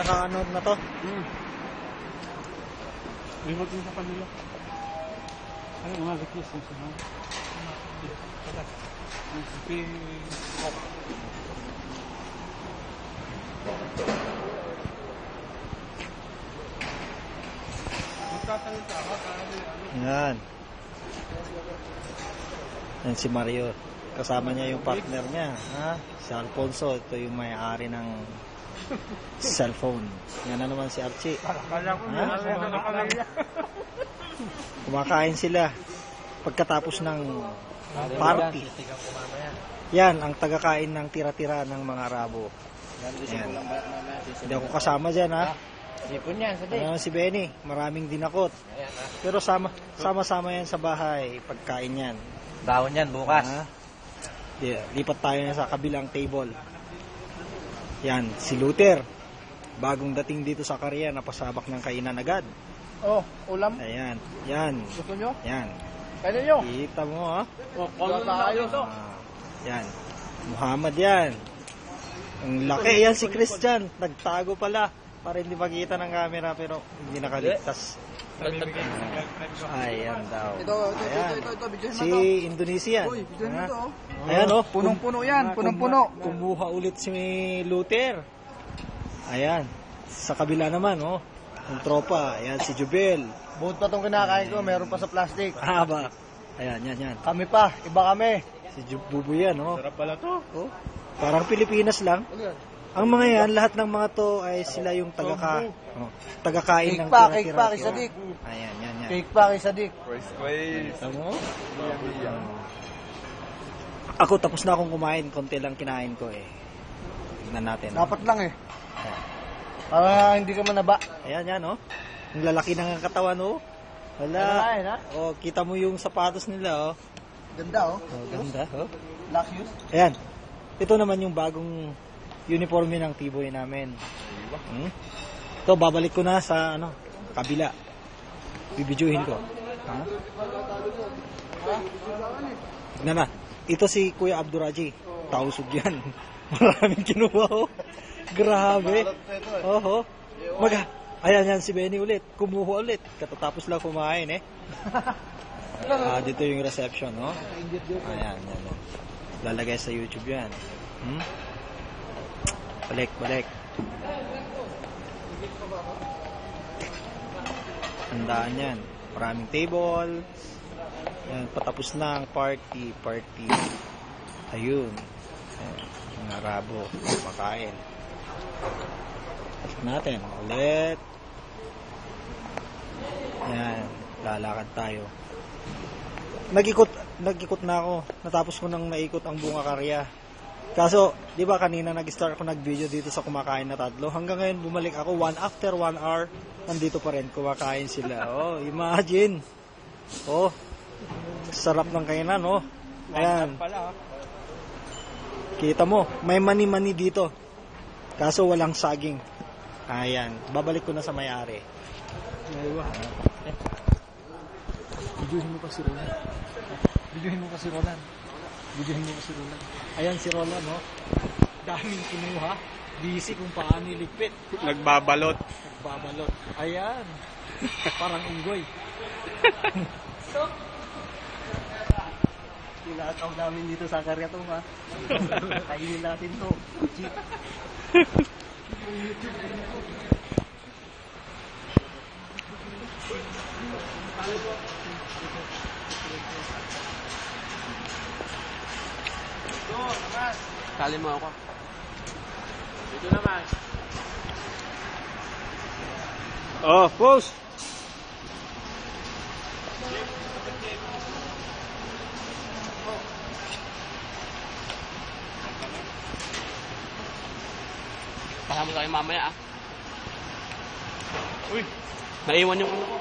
naka-ano na to? Remote din sa kanila. Ay, mga request yung sinaw. Yan. Yan si Mario. Kasama niya yung partner niya. Ha? Si Alfonso. Ito yung may-ari ng cellphone. Yan na naman si Archie. Kumakain sila pagkatapos ng party. Yan ang tagakain ng tira-tira ng mga Arabo. Yan. Hindi ako kasama dyan, ha? Sipon yan, sabi. Si Benny, maraming dinakot. Pero sama-sama yan sa bahay, pagkain yan. Dahon yan bukas. Lipat tayo na sa kabilang table. Yan, si Luther. Bagong dating dito sa Korea, napasabak ng kainan agad. Oh, ulam. Ayan, yan. Gusto nyo? Yan. Kaya nyo? Kita mo, ha? Kalo tayo. Yan. Muhammad yan. Ang laki yan si Christian. Nagtago pala para hindi makita ng camera pero hindi nakaligtas. Ayan daw. Ito, Ayan. Si Indonesian. Uy, bidyan mo to. Ayan, oh. Punong-puno yan, punong-puno. Kumuha ulit si Luther. Ayan. Sa kabila naman, oh. Yung tropa. Ayan, si Jubel. Buot pa itong kinakain ko, meron pa sa plastic. Ba? Ayan, yan. Kami pa, iba kami. Si Bubu yan, oh. Sarap pala to. Oh. Parang Pilipinas lang. Ang mga yan, lahat ng mga to ay sila yung tagakain ng tira-tira. Cake pa, kay Sadik. Ayan, yan. Cake pa, kay Sadik. First place. Tamo? Ako, tapos na akong kumain. Konti lang kinain ko eh. Tignan natin. Dapat lang eh. Para hindi ka manaba. Ayan, yan, oh. Ang lalaki ng katawan, oh. Wala. Kinain, ha? Oh, kita mo yung sapatos nila, oh. Ganda, oh. Oh, ganda, oh. Black shoes. Ayan. Ito naman yung bagong uniforme ng T-boy namin. Ito, babalik ko na sa, kabila. Bibidyohin ko. Tignan na. Ito si Kuya Abduraji. Tausog yan. Maraming kinuha, oh. Grabe. Oho. Ayan yan si Benny ulit. Kumuha ulit. Katatapos lang kumain, eh. Dito yung reception, no? Ayan. Lalagay sa YouTube yan. Balik. Handaan yan. Maraming table. Yan, patapos na ang party. Ayun. Mga Arabo. Makain. Pasok natin. Ulit. Yan. Lalakad tayo. Nag-ikot na ako. Natapos ko nang naikot ang buong Korea. Kaso, di ba kanina nag-start ako nag-video dito sa kumakain na tatlo. Hanggang ngayon bumalik ako after 1 hour. Nandito pa rin kumakain sila. Oh, imagine. Oh, sarap ng kainan, oh. Ayan. Kita mo, may mani-mani dito. Kaso walang saging. Ayan, babalik ko na sa may-ari. Videohin mo pa si Roland. Ayan si Roland, no? Daming kinuha. Busy kung paano iligpit. Nagbabalot. Ayan. Parang unggoy. Kinakaw namin dito sa Karyatong, ha? Kainin natin to. Cheap. Kali mo ako. Dito naman. Oh, post. Pasama tayo mamaya, ah. Uy. Naiwan yung ano ko.